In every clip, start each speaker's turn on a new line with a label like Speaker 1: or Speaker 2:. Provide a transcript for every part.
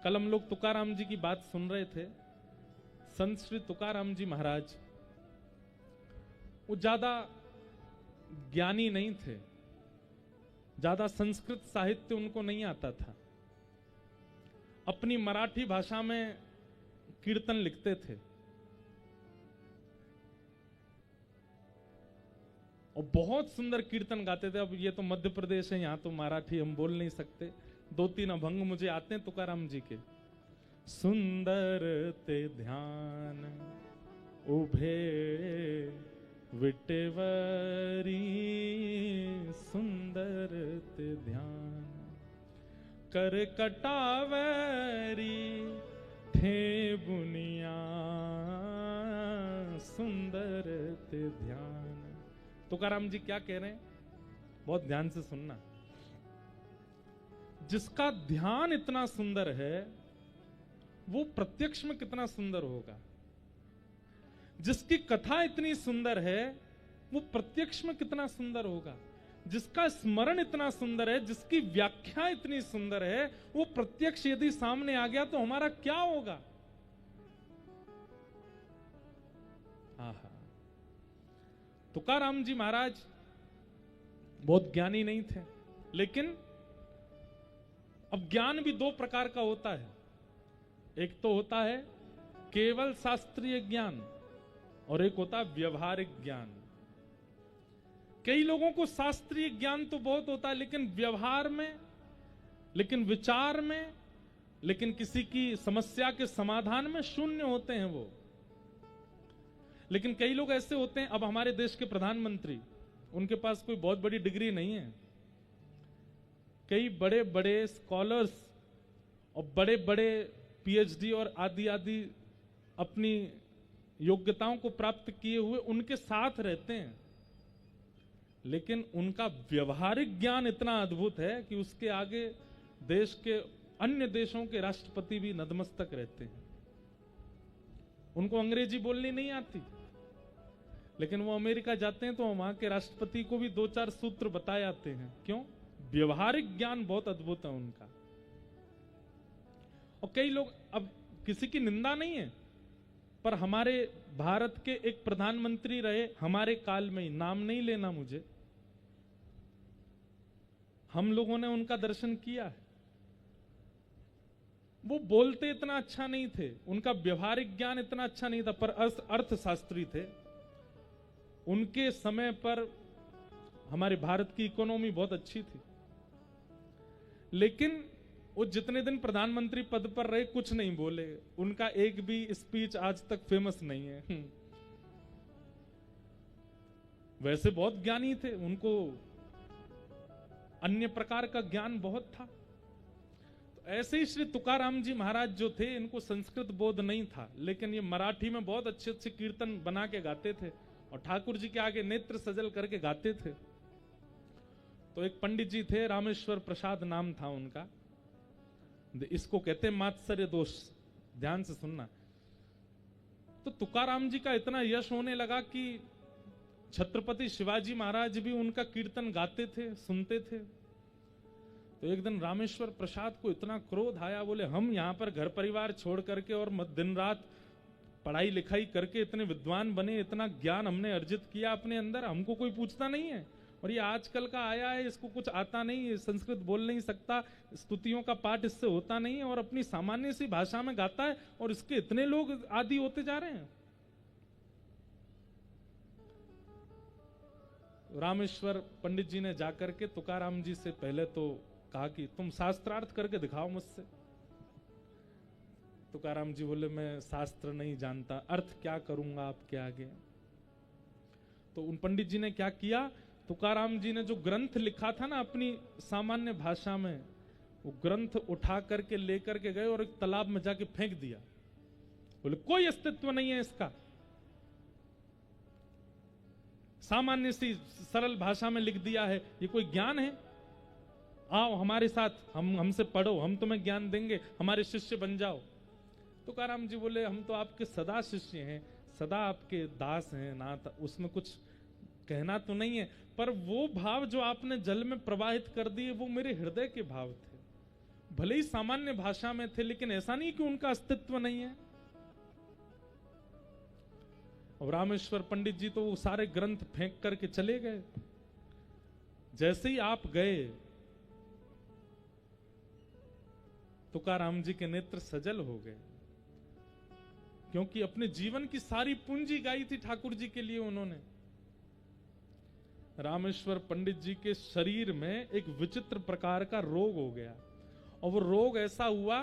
Speaker 1: कल हम लोग तुकाराम जी की बात सुन रहे थे। संत श्री तुकाराम जी महाराज वो ज्यादा ज्ञानी नहीं थे, ज्यादा संस्कृत साहित्य उनको नहीं आता था। अपनी मराठी भाषा में कीर्तन लिखते थे और बहुत सुंदर कीर्तन गाते थे। अब ये तो मध्य प्रदेश है, यहां तो मराठी हम बोल नहीं सकते। दो तीन अभंग मुझे आते हैं तुकाराम जी के। सुंदर ते ध्यान उभे विटेवरी, सुंदर ते ध्यान कर कटावरी ठे बुनिया, सुंदर ते ध्यान। तुकाराम जी क्या कह रहे हैं, बहुत ध्यान से सुनना। जिसका ध्यान इतना सुंदर है वो प्रत्यक्ष में कितना सुंदर होगा। जिसकी कथा इतनी सुंदर है वो प्रत्यक्ष में कितना सुंदर होगा। जिसका स्मरण इतना सुंदर है, जिसकी व्याख्या इतनी सुंदर है, वो प्रत्यक्ष यदि सामने आ गया तो हमारा क्या होगा। तुकाराम जी महाराज बहुत ज्ञानी नहीं थे, लेकिन अब ज्ञान भी दो प्रकार का होता है। एक तो होता है केवल शास्त्रीय ज्ञान और एक होता है व्यवहारिक ज्ञान। कई लोगों को शास्त्रीय ज्ञान तो बहुत होता है, लेकिन व्यवहार में, लेकिन विचार में, लेकिन किसी की समस्या के समाधान में शून्य होते हैं वो। लेकिन कई लोग ऐसे होते हैं, अब हमारे देश के प्रधानमंत्री, उनके पास कोई बहुत बड़ी डिग्री नहीं है। कई बड़े बड़े स्कॉलर्स और बड़े बड़े पीएचडी और आदि आदि अपनी योग्यताओं को प्राप्त किए हुए उनके साथ रहते हैं, लेकिन उनका व्यवहारिक ज्ञान इतना अद्भुत है कि उसके आगे देश के अन्य देशों के राष्ट्रपति भी नतमस्तक रहते हैं। उनको अंग्रेजी बोलनी नहीं आती, लेकिन वो अमेरिका जाते हैं तो वहां के राष्ट्रपति को भी दो चार सूत्र बताए आते हैं। क्यों? व्यवहारिक ज्ञान बहुत अद्भुत है उनका। और कई लोग, अब किसी की निंदा नहीं है, पर हमारे भारत के एक प्रधानमंत्री रहे हमारे काल में ही, नाम नहीं लेना मुझे, हम लोगों ने उनका दर्शन किया है। वो बोलते इतना अच्छा नहीं थे, उनका व्यवहारिक ज्ञान इतना अच्छा नहीं था, पर अर्थशास्त्री थे। उनके समय पर हमारे भारत की इकोनॉमी बहुत अच्छी थी, लेकिन वो जितने दिन प्रधानमंत्री पद पर रहे कुछ नहीं बोले। उनका एक भी स्पीच आज तक फेमस नहीं है। वैसे बहुत ज्ञानी थे, उनको अन्य प्रकार का ज्ञान बहुत था। तो ऐसे ही श्री तुकाराम जी महाराज जो थे, इनको संस्कृत बोध नहीं था, लेकिन ये मराठी में बहुत अच्छे अच्छे कीर्तन बना के गाते थे और ठाकुर जी के आगे नेत्र सजल करके गाते थे। तो एक पंडित जी थे, रामेश्वर प्रसाद नाम था उनका। इसको कहते हैं मात्सर्य दोष, ध्यान से सुनना। तो तुकाराम जी का इतना यश होने लगा कि छत्रपति शिवाजी महाराज भी उनका कीर्तन गाते थे, सुनते थे। तो एक दिन रामेश्वर प्रसाद को इतना क्रोध आया, बोले हम यहां पर घर परिवार छोड़ करके और दिन रात पढ़ाई लिखाई करके इतने विद्वान बने, इतना ज्ञान हमने अर्जित किया अपने अंदर, हमको कोई पूछता नहीं है। और ये आजकल का आया है, इसको कुछ आता नहीं, संस्कृत बोल नहीं सकता, स्तुतियों का पाठ इससे होता नहीं है, और अपनी सामान्य सी भाषा में गाता है, और इसके इतने लोग आदी होते जा रहे हैं। रामेश्वर पंडित जी ने जाकर के तुकाराम जी से पहले तो कहा कि तुम शास्त्रार्थ करके दिखाओ मुझसे। तुकाराम जी बोले मैं शास्त्र नहीं जानता, अर्थ क्या करूंगा आपके आगे। तो उन पंडित जी ने क्या किया, तुकाराम जी ने जो ग्रंथ लिखा था ना अपनी सामान्य भाषा में, वो ग्रंथ उठा करके लेकर के गए और एक तालाब में जाके फेंक दिया। बोले कोई अस्तित्व नहीं है इसका, सामान्य सी सरल भाषा में लिख दिया है, ये कोई ज्ञान है? आओ हमारे साथ, हमसे पढ़ो, हम तुम्हें ज्ञान देंगे, हमारे शिष्य बन जाओ। तुकाराम जी बोले हम तो आपके सदा शिष्य हैं, सदा आपके दास हैं, ना उसमें कुछ कहना तो नहीं है, पर वो भाव जो आपने जल में प्रवाहित कर दिए वो मेरे हृदय के भाव थे। भले ही सामान्य भाषा में थे, लेकिन ऐसा नहीं कि उनका अस्तित्व नहीं है। और रामेश्वर पंडित जी तो वो सारे ग्रंथ फेंक करके चले गए। जैसे ही आप गए, तुकाराम जी के नेत्र सजल हो गए, क्योंकि अपने जीवन की सारी पूंजी गाई थी ठाकुर जी के लिए उन्होंने। रामेश्वर पंडित जी के शरीर में एक विचित्र प्रकार का रोग हो गया, और वो रोग ऐसा हुआ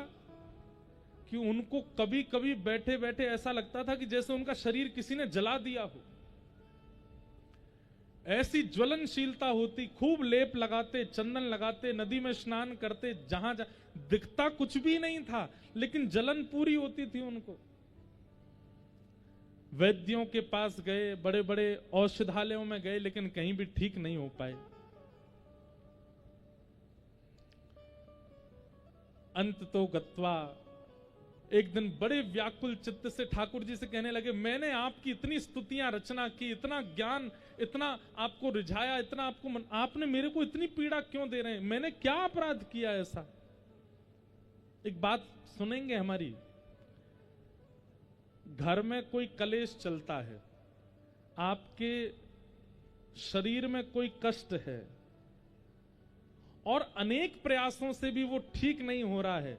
Speaker 1: कि उनको कभी कभी बैठे बैठे ऐसा लगता था कि जैसे उनका शरीर किसी ने जला दिया हो। ऐसी ज्वलनशीलता होती, खूब लेप लगाते, चंदन लगाते, नदी में स्नान करते, जहां दिखता कुछ भी नहीं था, लेकिन जलन पूरी होती थी उनको। वैद्यों के पास गए, बड़े बड़े औषधालयों में गए, लेकिन कहीं भी ठीक नहीं हो पाए। अंत तो गत्वा एक दिन बड़े व्याकुल चित्त से ठाकुर जी से कहने लगे, मैंने आपकी इतनी स्तुतियां रचना की, इतना ज्ञान, इतना आपको रिझाया, इतना आपको आपने मेरे को इतनी पीड़ा क्यों दे रहे हैं? मैंने क्या अपराध किया ऐसा? एक बात सुनेंगे हमारी। घर में कोई कलेश चलता है, आपके शरीर में कोई कष्ट है और अनेक प्रयासों से भी वो ठीक नहीं हो रहा है,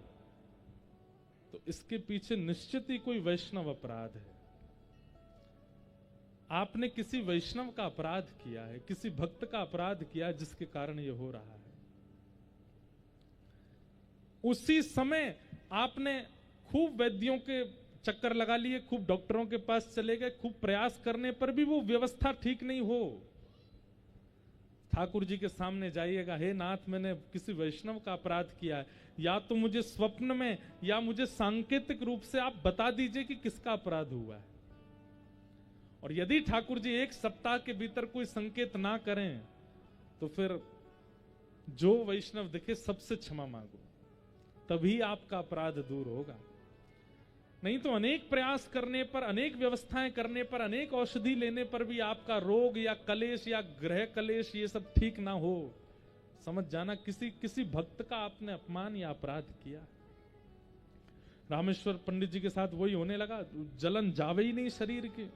Speaker 1: तो इसके पीछे निश्चित ही कोई वैष्णव अपराध है। आपने किसी वैष्णव का अपराध किया है, किसी भक्त का अपराध किया है, जिसके कारण ये हो रहा है। उसी समय आपने खूब वैद्यों के चक्कर लगा लिए, खूब डॉक्टरों के पास चले गए, खूब प्रयास करने पर भी वो व्यवस्था ठीक नहीं हो। ठाकुर जी के सामने जाइएगा, हे नाथ, मैंने किसी वैष्णव का अपराध किया है, या तो मुझे स्वप्न में या मुझे सांकेतिक रूप से आप बता दीजिए कि किसका अपराध हुआ है। और यदि ठाकुर जी एक सप्ताह के भीतर कोई संकेत ना करें, तो फिर जो वैष्णव दिखे सबसे क्षमा मांगो, तभी आपका अपराध दूर होगा। नहीं तो अनेक प्रयास करने पर, अनेक व्यवस्थाएं करने पर, अनेक औषधि लेने पर भी आपका रोग या कलेश या ग्रह कलेश ये सब ठीक ना हो, समझ जाना किसी भक्त का आपने अपमान या अपराध किया। रामेश्वर पंडित जी के साथ वही होने लगा, जलन जावे ही नहीं शरीर के।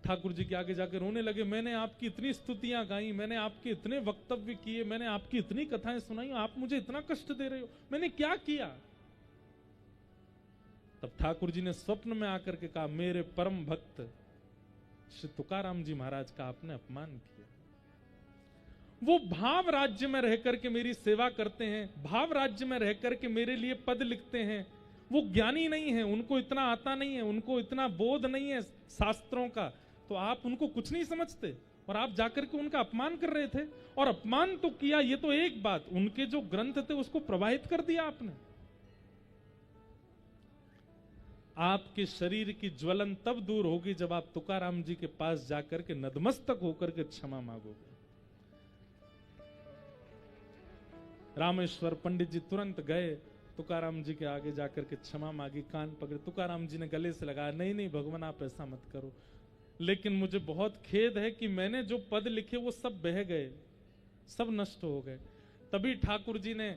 Speaker 1: ठाकुर जी के आगे जाकर रोने लगे, मैंने आपकी इतनी स्तुतियां गाई, मैंने आपके इतने वक्तव्य किए, मैंने आपकी इतनी कथाएं सुनाई, आप मुझे इतना कष्ट दे रहे हो, मैंने क्या किया? तब ठाकुर जी ने स्वप्न में आकर के कहा, मेरे परम भक्त श्री तुकाराम जी महाराज का आपने अपमान किया। वो भाव राज्य में रह करके मेरी सेवा करते हैं, भाव राज्य में रह करके मेरे लिए पद लिखते हैं। वो ज्ञानी नहीं है, उनको इतना आता नहीं है, उनको इतना बोध नहीं है शास्त्रों का, तो आप उनको कुछ नहीं समझते और आप जाकर के उनका अपमान कर रहे थे। और अपमान तो किया, ये तो एक बात, उनके जो ग्रंथ थे उसको प्रवाहित कर दिया आपने। आपके शरीर की ज्वलन तब दूर होगी जब आप तुकाराम जी के पास जाकर के नतमस्तक होकर के क्षमा मांगोगे। रामेश्वर पंडित जी तुरंत गए, तुकाराम जी के आगे जाकर के क्षमा मांगी, कान पकड़े। तुकाराम जी ने गले से लगाया, नहीं नहीं भगवान, आप ऐसा मत करो, लेकिन मुझे बहुत खेद है कि मैंने जो पद लिखे वो सब बह गए, सब नष्ट हो गए। तभी ठाकुर जी ने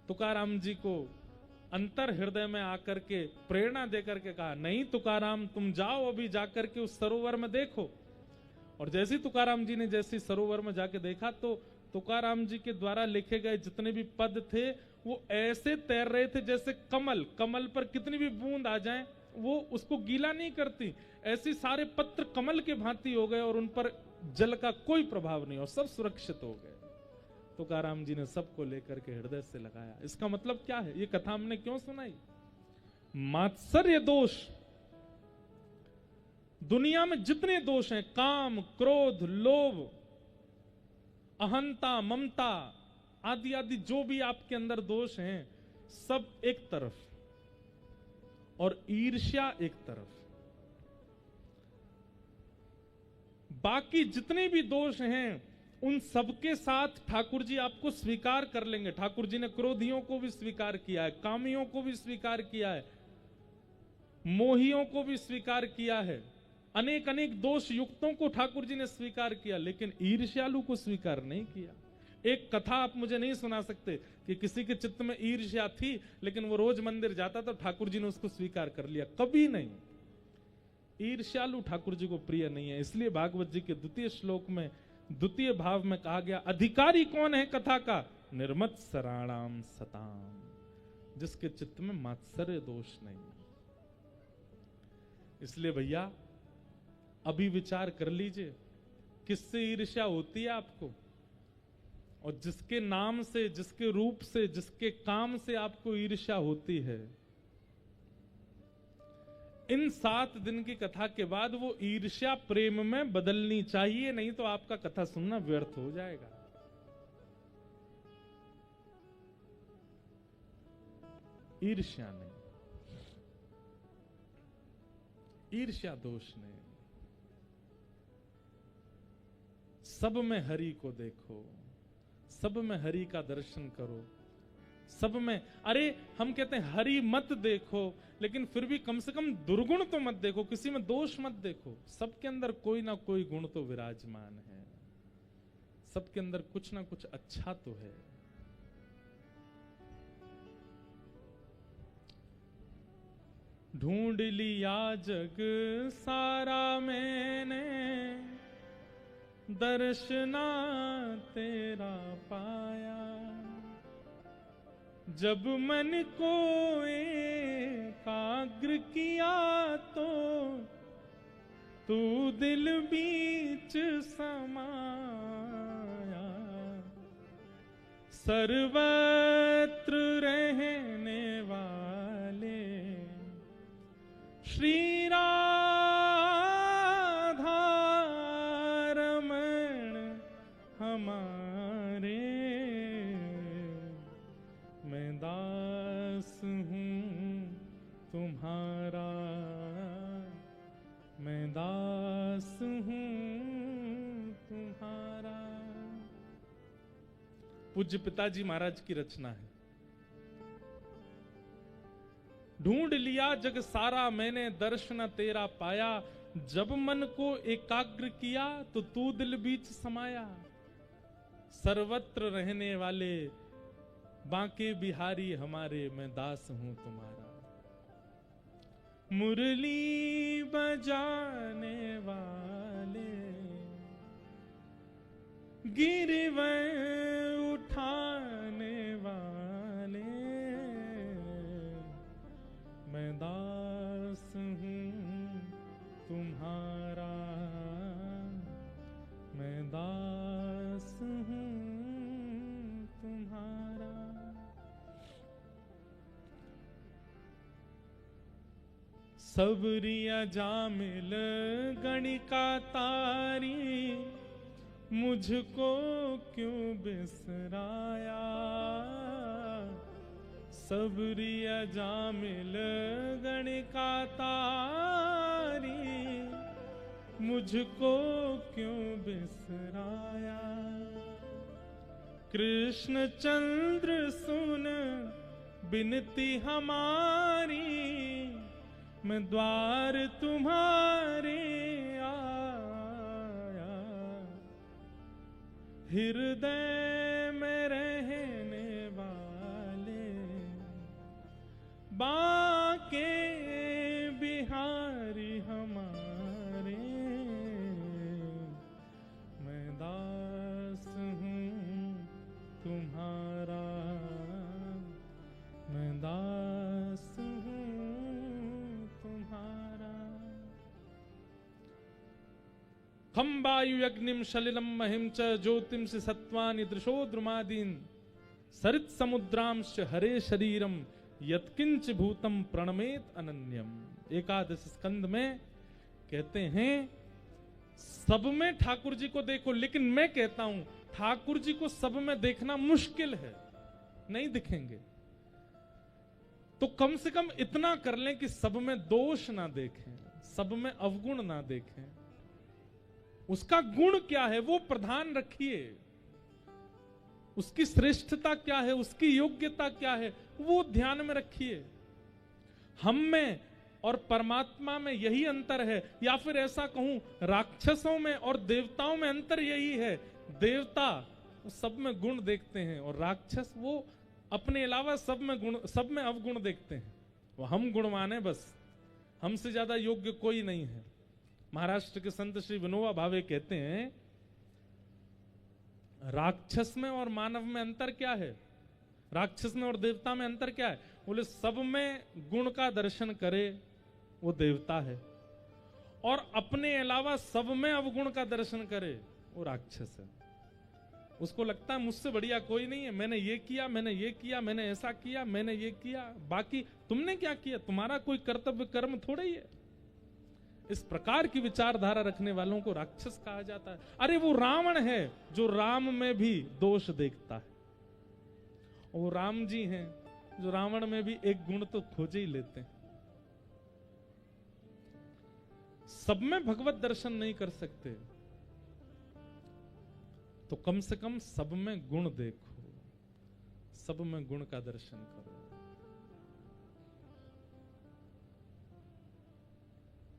Speaker 1: तुकाराम जी को अंतर हृदय में आकर के प्रेरणा देकर के कहा, नहीं तुकाराम, तुम जाओ अभी जाकर के उस सरोवर में देखो। और जैसे तुकाराम जी ने जैसे सरोवर में जाके देखा, तो तुकाराम जी के द्वारा लिखे गए जितने भी पद थे वो ऐसे तैर रहे थे जैसे कमल पर कितनी भी बूंद आ जाए वो उसको गीला नहीं करती, ऐसे सारे पत्र कमल के भांति हो गए और उन पर जल का कोई प्रभाव नहीं, और सब सुरक्षित हो गए। तुकाराम जी ने सबको लेकर के हृदय से लगाया। इसका मतलब क्या है, ये कथा हमने क्यों सुनाई? मात्सर्य दोष, दुनिया में जितने दोष हैं, काम, क्रोध, लोभ, अहंता, ममता आदि आदि जो भी आपके अंदर दोष हैं, सब एक तरफ, और ईर्ष्या एक तरफ। बाकी जितने भी दोष हैं उन सबके साथ ठाकुर जी आपको स्वीकार कर लेंगे। ठाकुर जी ने क्रोधियों को भी स्वीकार किया है, कामियों को भी स्वीकार किया है, मोहियों को भी स्वीकार किया है, अनेक अनेक दोष युक्तों को ठाकुर जी ने स्वीकार किया, लेकिन ईर्ष्यालु को स्वीकार नहीं किया। एक कथा आप मुझे नहीं सुना सकते, कि किसी के चित्त में ईर्ष्या थी, लेकिन वो रोज मंदिर जाता तो ठाकुर जी ने उसको स्वीकार कर लिया? कभी नहीं। ईर्ष्यालु ठाकुर जी को प्रिय नहीं है। इसलिए भागवत जी के द्वितीय श्लोक में द्वितीय भाव में कहा गया, अधिकारी कौन है कथा का? निर्मत्सराणाम सताम, जिसके चित्त में मात्सर्य दोष नहीं। इसलिए भैया अभी विचार कर लीजिए, किससे ईर्ष्या होती है आपको? और जिसके नाम से, जिसके रूप से, जिसके काम से आपको ईर्ष्या होती है, इन 7 दिन की कथा के बाद वो ईर्ष्या प्रेम में बदलनी चाहिए, नहीं तो आपका कथा सुनना व्यर्थ हो जाएगा। ईर्ष्या नहीं, ईर्ष्या दोष नहीं। सब में हरि को देखो, सब में हरि का दर्शन करो, सब में। अरे हम कहते हैं हरि मत देखो, लेकिन फिर भी कम से कम दुर्गुण तो मत देखो, किसी में दोष मत देखो। सबके अंदर कोई ना कोई गुण तो विराजमान है, सबके अंदर कुछ ना कुछ अच्छा तो है। ढूंढ लिया जग सारा मैंने, दर्शना तेरा पाया। जब मन को एकाग्र किया तो तू दिल बीच समाया। सर्वत्र रहने वाले श्री राधा रमण हमारे, मैं दास हूँ तुम्हारा, मैं दास हूँ तुम्हारा। पूज्य पिताजी महाराज की रचना है। ढूंढ लिया जग सारा मैंने, दर्शन तेरा पाया। जब मन को एकाग्र किया तो तू दिल बीच समाया। सर्वत्र रहने वाले बांके बिहारी हमारे, मैं दास हूं तुम्हारा। मुरली बजाने वाले, गिरवन उठाने वाले, मैं दास हूं तुम्हारा, मैं दास हूं तुम्हारा। सबरिया जामिल गणिका तारी, मुझको क्यों बिसराया। सबरिया जामिल गणिका तारी, मुझको क्यों बिसराया। कृष्ण चंद्र सुन बिनती हमारी, मैं द्वार तुम्हारे आया। हृदय में रहने वाले बांके बिहारी हमारे, मैं दास हूँ तुम्हारा, मैं दास हूँ तुम्हारा। खम्बायु यज्ञिम सलिलम महिम च ज्योतिम से सत्वानि दृशो द्रुमादीन, सरित समुद्रांश हरे शरीरम, यत्किंच भूतम प्रणमेत अनन्यम। एकादश स्कंद में कहते हैं सब में ठाकुर जी को देखो, लेकिन मैं कहता हूं ठाकुर जी को सब में देखना मुश्किल है, नहीं दिखेंगे। तो कम से कम इतना कर लें कि सब में दोष ना देखें, सब में अवगुण ना देखें। उसका गुण क्या है वो प्रधान रखिए, उसकी श्रेष्ठता क्या है, उसकी योग्यता क्या है वो ध्यान में रखिए। हम में और परमात्मा में यही अंतर है, या फिर ऐसा कहूं राक्षसों में और देवताओं में अंतर यही है। देवता सब में गुण देखते हैं और राक्षस वो अपने अलावा सब में गुण, सब में अवगुण देखते हैं। वो हम गुणवान है, बस हमसे ज्यादा योग्य कोई नहीं है। महाराष्ट्र के संत श्री विनोबा भावे कहते हैं, राक्षस में और मानव में अंतर क्या है? राक्षस में और देवता में अंतर क्या है? बोले सब में गुण का दर्शन करे वो देवता है, और अपने अलावा सब में अवगुण का दर्शन करे वो राक्षस है। उसको लगता है मुझसे बढ़िया कोई नहीं है, मैंने ये किया, मैंने ये किया, मैंने ऐसा किया, मैंने ये किया, बाकी तुमने क्या किया? तुम्हारा कोई कर्तव्य कर्म थोड़ा ही है। इस प्रकार की विचारधारा रखने वालों को राक्षस कहा जाता है। अरे वो रावण है जो राम में भी दोष देखता है, और वो राम जी हैं जो रावण में भी एक गुण तो खोज ही लेते हैं। सब में भगवत दर्शन नहीं कर सकते तो कम से कम सब में गुण देखो, सब में गुण का दर्शन करो।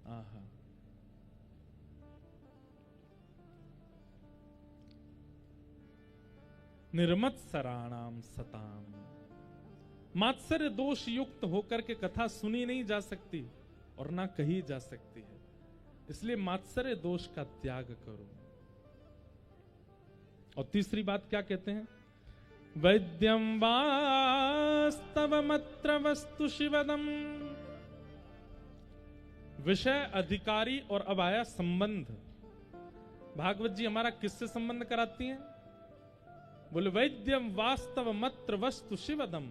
Speaker 1: आहा, निर्मत्सराणाम सताम। मात्सर्य दोष युक्त होकर के कथा सुनी नहीं जा सकती और ना कही जा सकती है, इसलिए मात्सर्य दोष का त्याग करो। और तीसरी बात क्या कहते हैं? वैद्यम वास्तवमत्र वस्तु शिवदम। विषय, अधिकारी और अब आया संबंध। भागवत जी हमारा किससे संबंध कराती हैं? बोले वैद्यम वास्तवमत्र वस्तु शिवदम।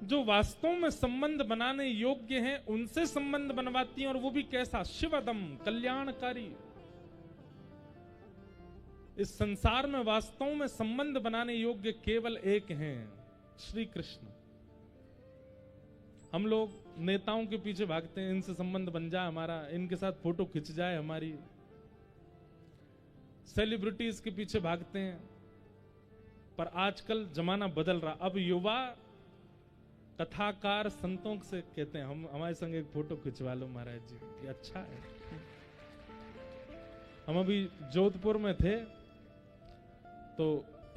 Speaker 1: जो वास्तव में संबंध बनाने योग्य हैं उनसे संबंध बनवाती हैं, और वो भी कैसा? शिवदम, कल्याणकारी। इस संसार में वास्तव में संबंध बनाने योग्य केवल एक हैं, श्री कृष्ण। हम लोग नेताओं के पीछे भागते हैं, इनसे संबंध बन जाए हमारा, इनके साथ फोटो खिंच जाए हमारी, सेलिब्रिटीज के पीछे भागते हैं। पर आजकल जमाना बदल रहा। अब युवा कथाकार संतों से कहते हैं, हम हमारे संग एक फोटो खिंचवा लो महाराज जी, ये अच्छा है। हम अभी जोधपुर में थे तो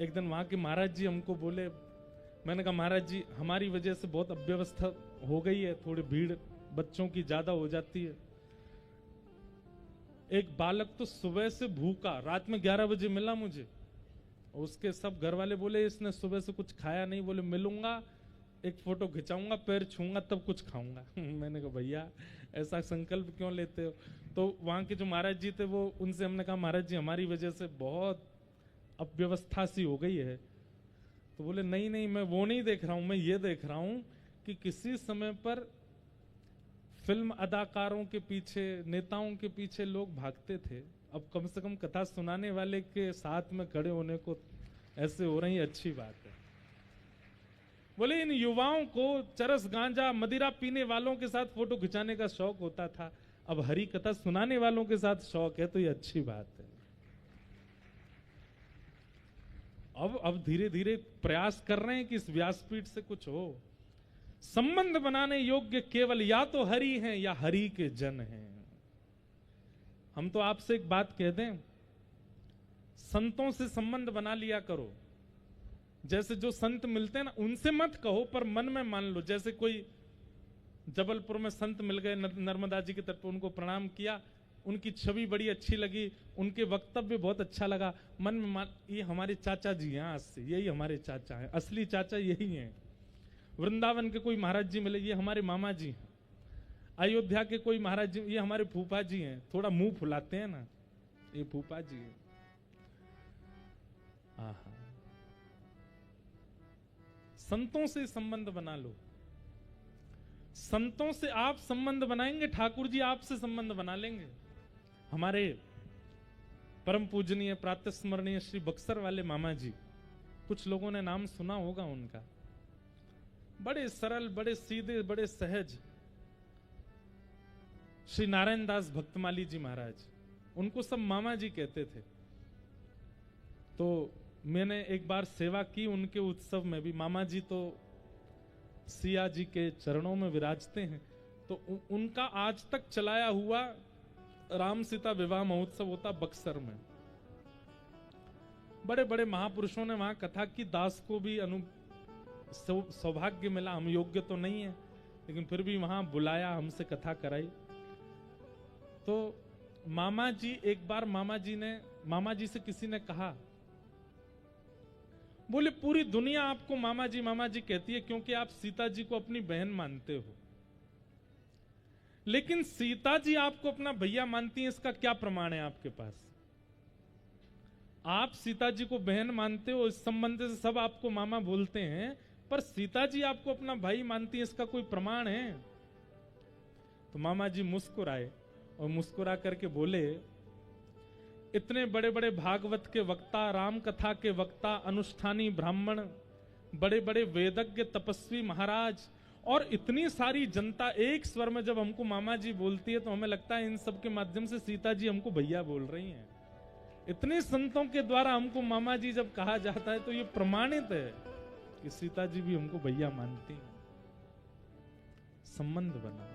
Speaker 1: एक दिन वहां के महाराज जी हमको बोले, मैंने कहा महाराज जी हमारी वजह से बहुत अव्यवस्था हो गई है, थोड़ी भीड़ बच्चों की ज्यादा हो जाती है। एक बालक तो सुबह से भूखा, रात में 11 बजे मिला मुझे, उसके सब घर वाले बोले इसने सुबह से कुछ खाया नहीं, बोले मिलूंगा, एक फोटो खिंचाऊंगा, पैर छूंगा तब कुछ खाऊंगा। मैंने कहा भैया ऐसा संकल्प क्यों लेते हो? तो वहां के जो महाराज जी थे वो, उनसे हमने कहा महाराज जी हमारी वजह से बहुत अव्यवस्था सी हो गई है। तो बोले नहीं नहीं, मैं वो नहीं देख रहा हूं, मैं ये देख रहा हूं कि किसी समय पर फिल्म अदाकारों के पीछे, नेताओं के पीछे लोग भागते थे, अब कम से कम कथा सुनाने वाले के साथ में खड़े होने को ऐसे हो रही, अच्छी बात है। बोले इन युवाओं को चरस, गांजा, मदिरा पीने वालों के साथ फोटो खिंचाने का शौक होता था, अब हरी कथा सुनाने वालों के साथ शौक है, तो ये अच्छी बात है। अब धीरे धीरे प्रयास कर रहे हैं कि इस व्यासपीठ से कुछ हो। संबंध बनाने योग्य केवल या तो हरि हैं या हरि के जन हैं। हम तो आपसे एक बात कह दें, संतों से संबंध बना लिया करो। जैसे जो संत मिलते हैं ना, उनसे मत कहो पर मन में मान लो। जैसे कोई जबलपुर में संत मिल गए, नर्मदा जी के तट पर, उनको प्रणाम किया, उनकी छवि बड़ी अच्छी लगी, उनके वक्तव्य बहुत अच्छा लगा, मन में मान, ये हमारे चाचा जी हैं, आज से यही हमारे चाचा हैं, असली चाचा यही हैं। वृंदावन के कोई महाराज जी मिले, ये हमारे मामा जी हैं। अयोध्या के कोई महाराज जी, ये हमारे फूफा जी हैं। थोड़ा मुंह फुलाते हैं ना, ये फूफा जी हैं। आहा, संतों से संबंध बना लो। संतों से आप संबंध बनाएंगे, ठाकुर जी आपसे संबंध बना लेंगे। हमारे परम पूजनीय प्रातस्मरणीय श्री बक्सर वाले मामा जी, कुछ लोगों ने नाम सुना होगा उनका। बड़े सरल, बड़े सीधे, बड़े सहज श्री नारायण दास भक्तमाली जी महाराज, उनको सब मामा जी कहते थे। तो मैंने एक बार सेवा की उनके उत्सव में भी। मामा जी तो सिया जी के चरणों में विराजते हैं, तो उनका आज तक चलाया हुआ राम सीता विवाह महोत्सव होता बक्सर में। बड़े बड़े महापुरुषों ने वहां कथा की, दास को भी सौभाग्य मिला, हम योग्य तो नहीं है लेकिन फिर भी वहां बुलाया, हमसे कथा कराई। तो मामा जी, एक बार मामा जी से किसी ने कहा, बोले पूरी दुनिया आपको मामा जी कहती है क्योंकि आप सीता जी को अपनी बहन मानते हो, लेकिन सीता जी आपको अपना भैया मानती हैं, इसका क्या प्रमाण है आपके पास? आप सीता जी को बहन मानते हो, इस संबंध से सब आपको मामा बोलते हैं, पर सीता जी आपको अपना भाई मानती है, इसका कोई प्रमाण है? तो मामा जी मुस्कुराए और मुस्कुरा करके बोले, इतने बड़े बड़े भागवत के वक्ता, राम कथा के वक्ता, अनुष्ठानी ब्राह्मण, बड़े बड़े वेदज्ञ तपस्वी महाराज और इतनी सारी जनता एक स्वर में जब हमको मामा जी बोलती है तो हमें लगता है इन सब के माध्यम से सीता जी हमको भैया बोल रही हैं। इतने संतों के द्वारा हमको मामा जी जब कहा जाता है तो ये प्रमाणित है कि सीता जी भी हमको भैया मानती हैं। संबंध बना।